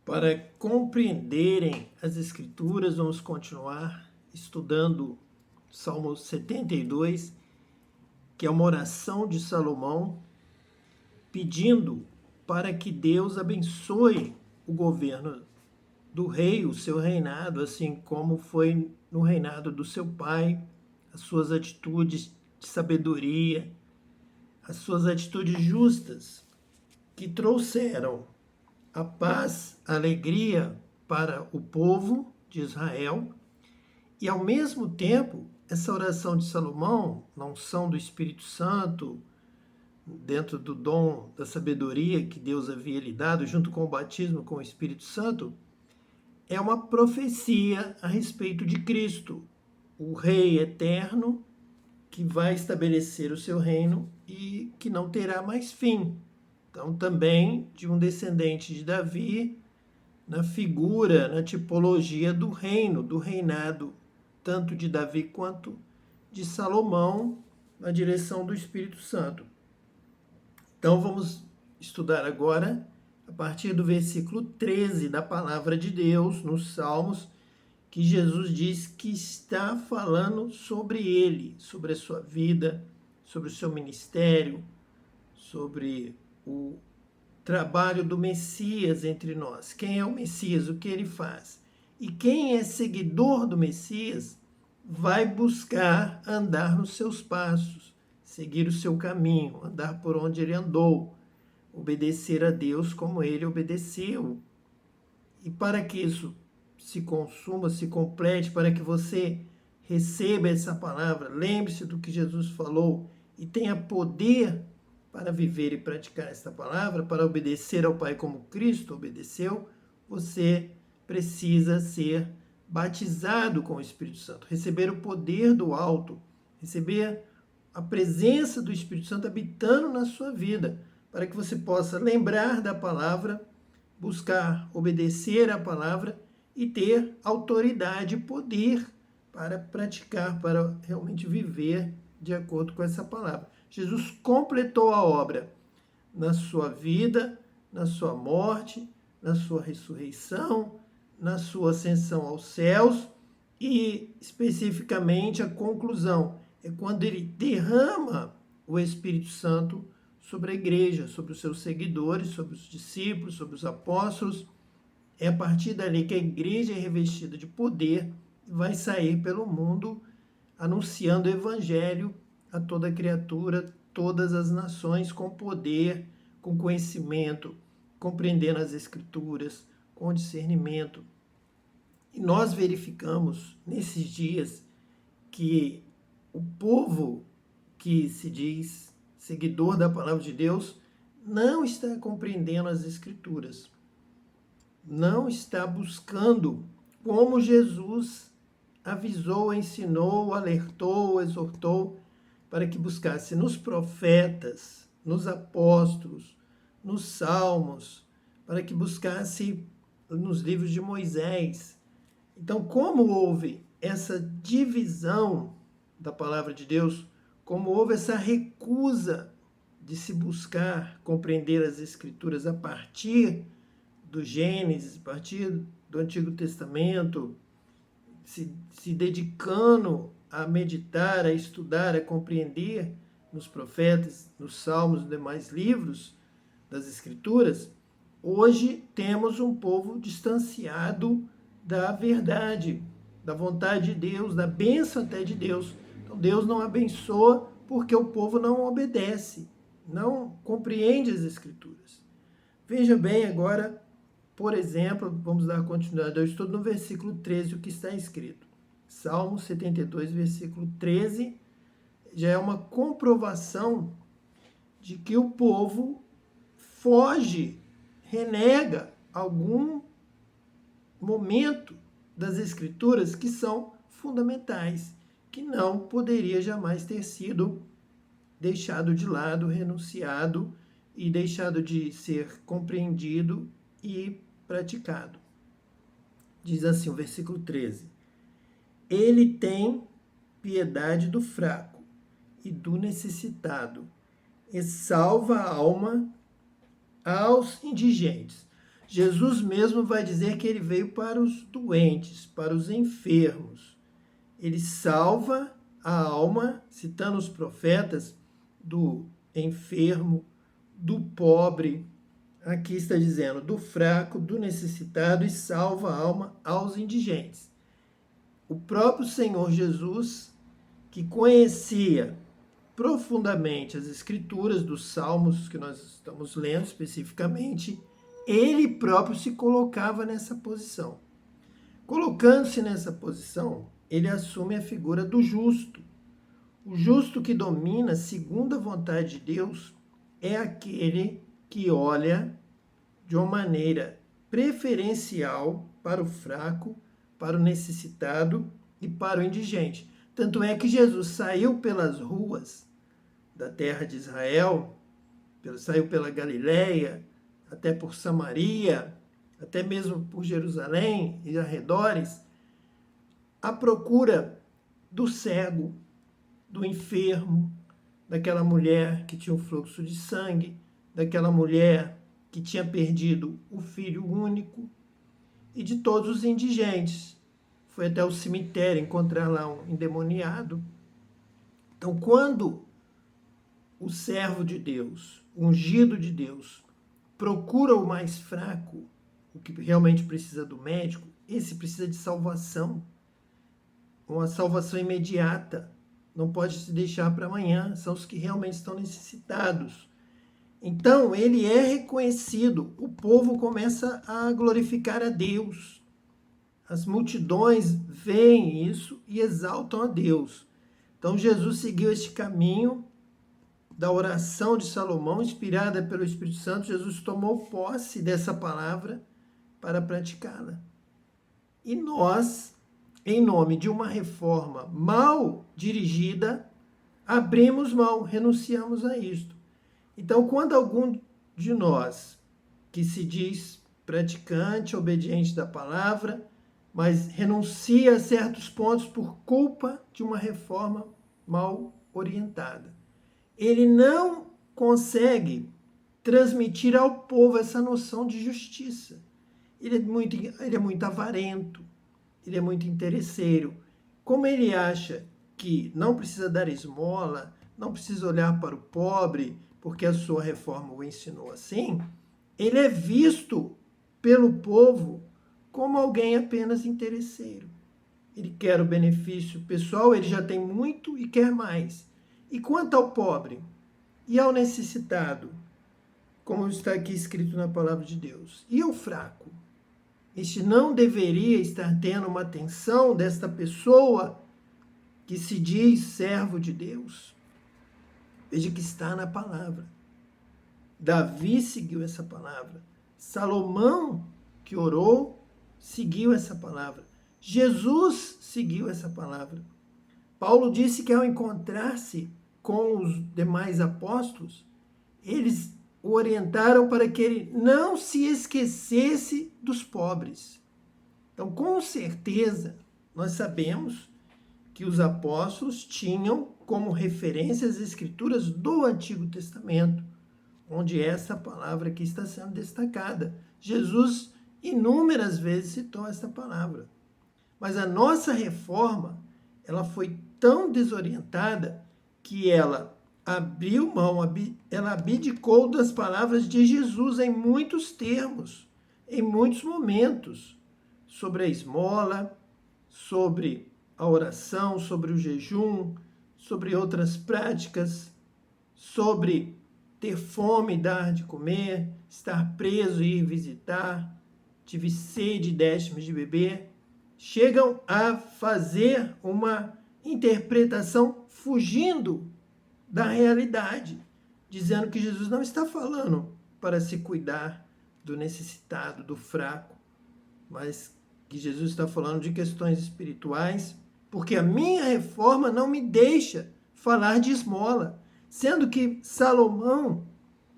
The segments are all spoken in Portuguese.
Para compreenderem as Escrituras, vamos continuar estudando Salmo 72, que é uma oração de Salomão, pedindo para que Deus abençoe o governo do rei, o seu reinado, assim como foi no reinado do seu pai, as suas atitudes de sabedoria, as suas atitudes justas, que trouxeram a paz, a alegria para o povo de Israel. E, ao mesmo tempo, essa oração de Salomão, na unção do Espírito Santo, dentro do dom da sabedoria que Deus havia lhe dado, junto com o batismo com o Espírito Santo, é uma profecia a respeito de Cristo, o Rei eterno que vai estabelecer o seu reino e que não terá mais fim. Então, também de um descendente de Davi, na figura, na tipologia do reino, do reinado, tanto de Davi quanto de Salomão, na direção do Espírito Santo. Então, vamos estudar agora, a partir do versículo 13 da palavra de Deus, nos Salmos, que Jesus diz que está falando sobre ele, sobre a sua vida, sobre o seu ministério, sobre o trabalho do Messias entre nós. Quem é o Messias? O que ele faz? E quem é seguidor do Messias vai buscar andar nos seus passos, seguir o seu caminho, andar por onde ele andou, obedecer a Deus como ele obedeceu. E para que isso se consuma, se complete, para que você receba essa palavra, lembre-se do que Jesus falou e tenha poder para viver e praticar esta palavra, para obedecer ao Pai como Cristo obedeceu, você precisa ser batizado com o Espírito Santo, receber o poder do alto, receber a presença do Espírito Santo habitando na sua vida, para que você possa lembrar da palavra, buscar obedecer à palavra e ter autoridade e poder para praticar, para realmente viver de acordo com essa palavra. Jesus completou a obra na sua vida, na sua morte, na sua ressurreição, na sua ascensão aos céus e, especificamente, a conclusão é quando ele derrama o Espírito Santo sobre a igreja, sobre os seus seguidores, sobre os discípulos, sobre os apóstolos. É a partir dali que a igreja é revestida de poder e vai sair pelo mundo anunciando o evangelho a toda criatura, todas as nações, com poder, com conhecimento, compreendendo as Escrituras, com discernimento. E nós verificamos nesses dias que o povo que se diz seguidor da palavra de Deus não está compreendendo as Escrituras, não está buscando como Jesus avisou, ensinou, alertou, exortou, para que buscasse nos profetas, nos apóstolos, nos salmos, para que buscasse nos livros de Moisés. Então, como houve essa divisão da palavra de Deus, como houve essa recusa de se buscar compreender as Escrituras a partir do Gênesis, a partir do Antigo Testamento, se dedicando a meditar, a estudar, a compreender nos profetas, nos salmos e demais livros das Escrituras, hoje temos um povo distanciado da verdade, da vontade de Deus, da bênção até de Deus. Então Deus não abençoa porque o povo não obedece, não compreende as Escrituras. Veja bem agora, por exemplo, vamos dar continuidade ao estudo no versículo 13, o que está escrito. Salmo 72, versículo 13, já é uma comprovação de que o povo foge, renega algum momento das Escrituras que são fundamentais, que não poderia jamais ter sido deixado de lado, renunciado e deixado de ser compreendido e praticado. Diz assim o versículo 13: Ele tem piedade do fraco e do necessitado, e salva a alma aos indigentes. Jesus mesmo vai dizer que ele veio para os doentes, para os enfermos. Ele salva a alma, citando os profetas, do enfermo, do pobre. Aqui está dizendo do fraco, do necessitado, e salva a alma aos indigentes. O próprio Senhor Jesus, que conhecia profundamente as escrituras dos salmos que nós estamos lendo especificamente, ele próprio se colocava nessa posição. Colocando-se nessa posição, ele assume a figura do justo. O justo que domina segundo a vontade de Deus é aquele que olha de uma maneira preferencial para o fraco, para o necessitado e para o indigente. Tanto é que Jesus saiu pelas ruas da terra de Israel, saiu pela Galileia, até por Samaria, até mesmo por Jerusalém e arredores, à procura do cego, do enfermo, daquela mulher que tinha um fluxo de sangue, daquela mulher que tinha perdido o filho único e de todos os indigentes. Foi até o cemitério encontrar lá um endemoniado. Então, quando o servo de Deus, o ungido de Deus, procura o mais fraco, o que realmente precisa do médico, esse precisa de salvação, uma salvação imediata, não pode se deixar para amanhã, são os que realmente estão necessitados. Então, ele é reconhecido, o povo começa a glorificar a Deus. As multidões veem isso e exaltam a Deus. Então, Jesus seguiu este caminho da oração de Salomão, inspirada pelo Espírito Santo. Jesus tomou posse dessa palavra para praticá-la. E nós, em nome de uma reforma mal dirigida, abrimos mão, renunciamos a isto. Então, quando algum de nós que se diz praticante, obediente da palavra, mas renuncia a certos pontos por culpa de uma reforma mal orientada, ele não consegue transmitir ao povo essa noção de justiça. Ele é muito avarento, ele é muito interesseiro. Como ele acha que não precisa dar esmola, não precisa olhar para o pobre, porque a sua reforma o ensinou assim, ele é visto pelo povo como alguém apenas interesseiro. Ele quer o benefício pessoal, ele já tem muito e quer mais. E quanto ao pobre e ao necessitado, como está aqui escrito na palavra de Deus, e ao fraco, este não deveria estar tendo uma atenção desta pessoa que se diz servo de Deus? Veja que está na palavra. Davi seguiu essa palavra. Salomão, que orou, seguiu essa palavra. Jesus seguiu essa palavra. Paulo disse que ao encontrar-se com os demais apóstolos, eles o orientaram para que ele não se esquecesse dos pobres. Então, com certeza, nós sabemos que os apóstolos tinham como referência as escrituras do Antigo Testamento, onde essa palavra aqui está sendo destacada. Jesus inúmeras vezes citou essa palavra. Mas a nossa reforma, ela foi tão desorientada que ela abriu mão, ela abdicou das palavras de Jesus em muitos termos, em muitos momentos, sobre a esmola, sobre a oração, sobre o jejum, sobre outras práticas, sobre ter fome e dar de comer, estar preso e ir visitar, tive sede e deste-me de beber. Chegam a fazer uma interpretação fugindo da realidade, dizendo que Jesus não está falando para se cuidar do necessitado, do fraco, mas que Jesus está falando de questões espirituais, porque a minha reforma não me deixa falar de esmola, sendo que Salomão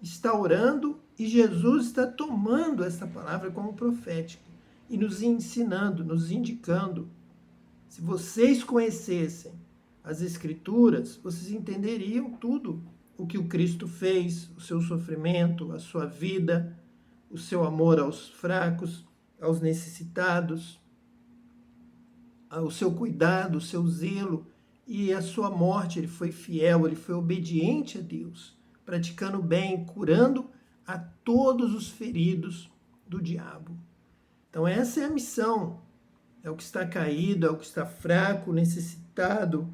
está orando e Jesus está tomando essa palavra como profética e nos ensinando, nos indicando. Se vocês conhecessem as Escrituras, vocês entenderiam tudo o que o Cristo fez, o seu sofrimento, a sua vida, o seu amor aos fracos, aos necessitados, o seu cuidado, o seu zelo e a sua morte. Ele foi fiel, ele foi obediente a Deus, praticando bem, curando a todos os feridos do diabo. Então essa é a missão. É o que está caído, é o que está fraco, necessitado,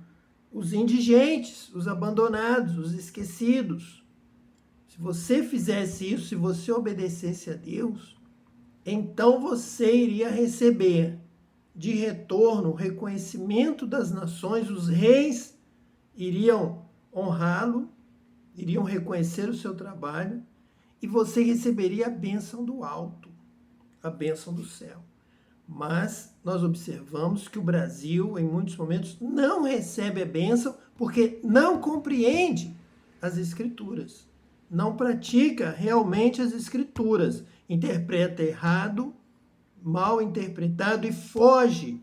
os indigentes, os abandonados, os esquecidos. Se você fizesse isso, se você obedecesse a Deus, então você iria receber de retorno o reconhecimento das nações, os reis iriam honrá-lo, iriam reconhecer o seu trabalho, e você receberia a bênção do alto, a bênção do céu. Mas nós observamos que o Brasil, em muitos momentos, não recebe a bênção porque não compreende as Escrituras, não pratica realmente as Escrituras, interpreta errado, mal interpretado e foge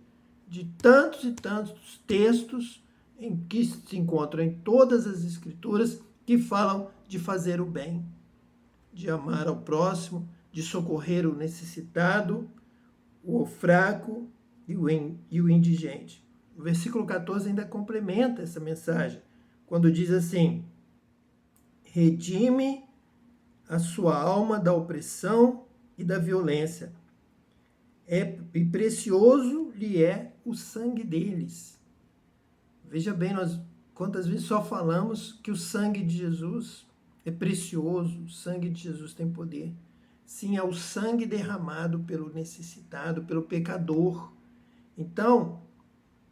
de tantos e tantos textos em que se encontram em todas as Escrituras que falam de fazer o bem, de amar ao próximo, de socorrer o necessitado, o fraco e o indigente. O versículo 14 ainda complementa essa mensagem, quando diz assim: redime a sua alma da opressão e da violência, e precioso lhe é o sangue deles. Veja bem, nós quantas vezes só falamos que o sangue de Jesus é precioso, o sangue de Jesus tem poder. Sim, é o sangue derramado pelo necessitado, pelo pecador. Então,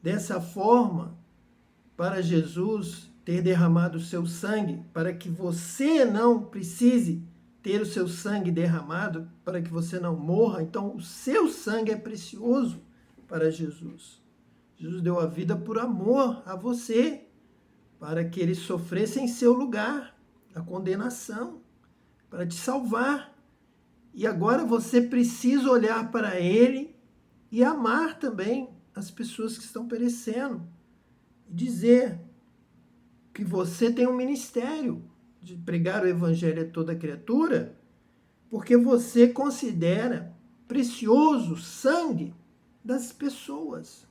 dessa forma, para Jesus ter derramado o seu sangue, para que você não precise ter o seu sangue derramado, para que você não morra, então o seu sangue é precioso para Jesus. Jesus deu a vida por amor a você, para que ele sofresse em seu lugar a condenação, para te salvar. E agora você precisa olhar para ele e amar também as pessoas que estão perecendo. E dizer que você tem um ministério de pregar o evangelho a toda criatura, porque você considera precioso o sangue das pessoas,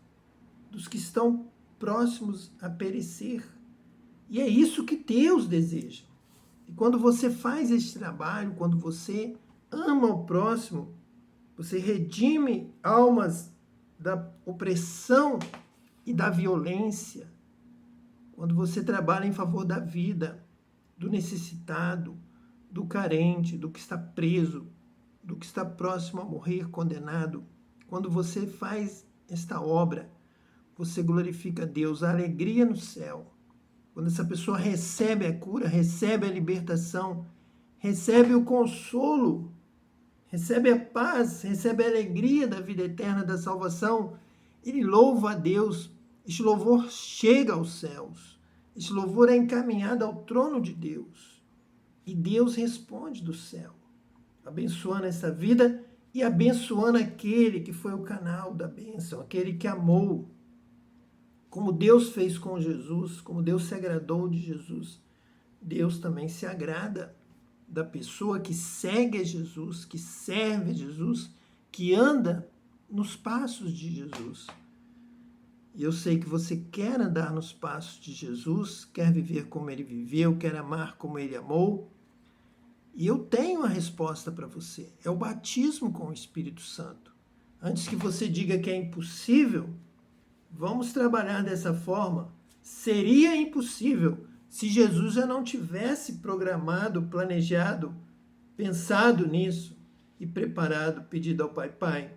dos que estão próximos a perecer. E é isso que Deus deseja. E quando você faz esse trabalho, quando você ama o próximo, você redime almas da opressão e da violência. Quando você trabalha em favor da vida, do necessitado, do carente, do que está preso, do que está próximo a morrer condenado. Quando você faz esta obra, você glorifica a Deus, a alegria no céu. Quando essa pessoa recebe a cura, recebe a libertação, recebe o consolo, recebe a paz, recebe a alegria da vida eterna, da salvação, ele louva a Deus. Este louvor chega aos céus. Este louvor é encaminhado ao trono de Deus. E Deus responde do céu, abençoando essa vida e abençoando aquele que foi o canal da bênção, aquele que amou. Como Deus fez com Jesus, como Deus se agradou de Jesus, Deus também se agrada da pessoa que segue a Jesus, que serve a Jesus, que anda nos passos de Jesus. E eu sei que você quer andar nos passos de Jesus, quer viver como ele viveu, quer amar como ele amou. E eu tenho a resposta para você. É o batismo com o Espírito Santo. Antes que você diga que é impossível, vamos trabalhar dessa forma. Seria impossível se Jesus já não tivesse programado, planejado, pensado nisso e preparado, pedido ao Pai: Pai,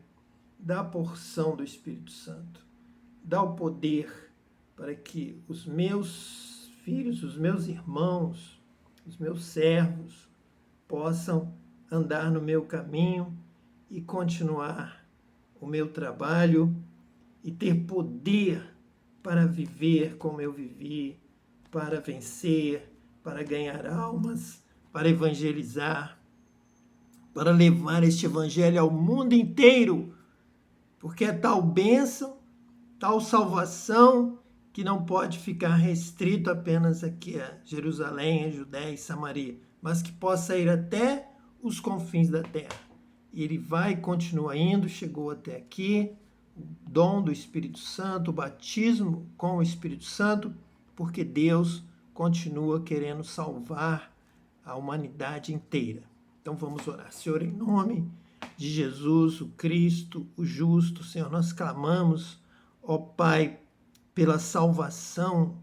dá a porção do Espírito Santo, dá o poder para que os meus filhos, os meus irmãos, os meus servos possam andar no meu caminho e continuar o meu trabalho e ter poder para viver como eu vivi, para vencer, para ganhar almas, para evangelizar, para levar este evangelho ao mundo inteiro, porque é tal bênção, tal salvação, que não pode ficar restrito apenas aqui a Jerusalém, a Judéia e Samaria, mas que possa ir até os confins da terra. E ele vai e continua indo, chegou até aqui, o dom do Espírito Santo, o batismo com o Espírito Santo, porque Deus continua querendo salvar a humanidade inteira. Então vamos orar. Senhor, em nome de Jesus, o Cristo, o justo, Senhor, nós clamamos, ó Pai, pela salvação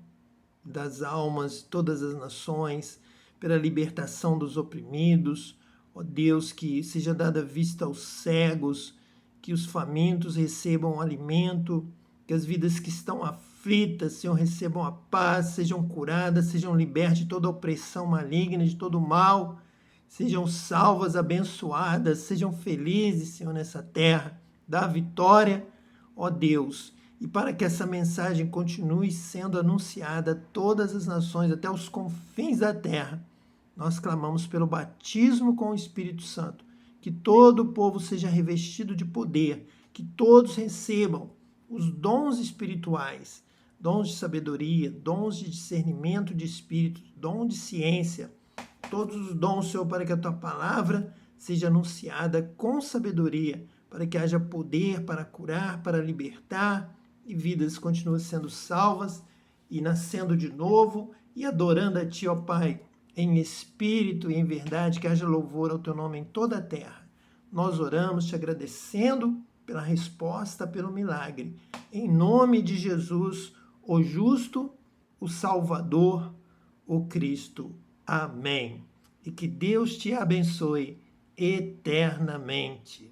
das almas de todas as nações, pela libertação dos oprimidos, ó Deus, que seja dada vista aos cegos, que os famintos recebam alimento, que as vidas que estão aflitas, Senhor, recebam a paz, sejam curadas, sejam libertas de toda opressão maligna, de todo mal, sejam salvas, abençoadas, sejam felizes, Senhor, nessa terra, dá vitória, ó Deus, e para que essa mensagem continue sendo anunciada a todas as nações, até os confins da terra, nós clamamos pelo batismo com o Espírito Santo, que todo o povo seja revestido de poder, que todos recebam os dons espirituais, dons de sabedoria, dons de discernimento de espírito, dom de ciência, todos os dons, Senhor, para que a Tua palavra seja anunciada com sabedoria, para que haja poder para curar, para libertar, e vidas continuem sendo salvas e nascendo de novo e adorando a Ti, ó Pai, em espírito e em verdade, que haja louvor ao Teu nome em toda a terra. Nós oramos Te agradecendo pela resposta, pelo milagre. Em nome de Jesus, o justo, o Salvador, o Cristo. Amém. E que Deus te abençoe eternamente.